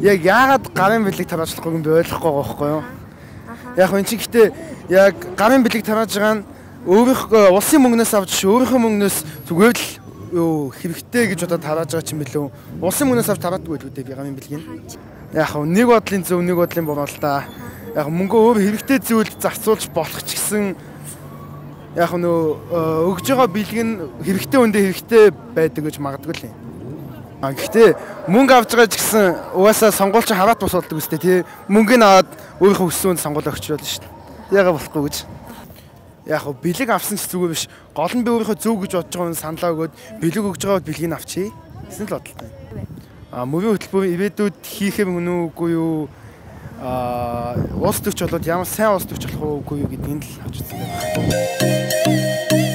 яг яагаад гарын бэлэг тараажлахгүй юм бэ ойлгохгүй байгаа байхгүй юу? Яг энэ чинь гэхдээ яг гарын бэлэг тарааж байгаа нь өөрийнхөө улсын мөнгнөөс авч өөрийнхөө мөнгнөөс зүгээр л юу хэрэгтэй гэж бодоод тарааж байгаа юм билүү? Улсын мөнгнөөс авч тараадгүй байлгүй дээ би гарын бэлгийг. Яг нэг бодлын зөв нэг бодлын буруу л да. Яг мөнгө өөр хэрэгтэй зүйлд зарцуулж болох ч гэсэн яг нөө өгж байгаа бэлэг нь хэрэгтэй үндэ хэрэгтэй байдаг гэж магадгүй л юм. Гэхдээ мөнгө авч байгаа ч гэсэн угаасаа сонгуульч хараат бус болдог үстэй тий. Мөнгөний аваад өөрийнхөө хүссэн үнд сонгуул өгч болно шүү дээ. Яага болохгүй гэж. Яг бэлэг авсан ч зүгээр биш. Гол нь би өөрийнхөө зөв гэж бодож байгаа нь саналаа өгөөд бэлэг өгж байгаа бэлгийг авчий. Гэсэн л бодлоо. Мөрийн хөтөлбөрийн ивэдүүд хийхээ мөн үгүй юу? Улс төрч болоод ямар сайн улс төрч болох уугүй юу гэдгийг л авч үзсэн байна.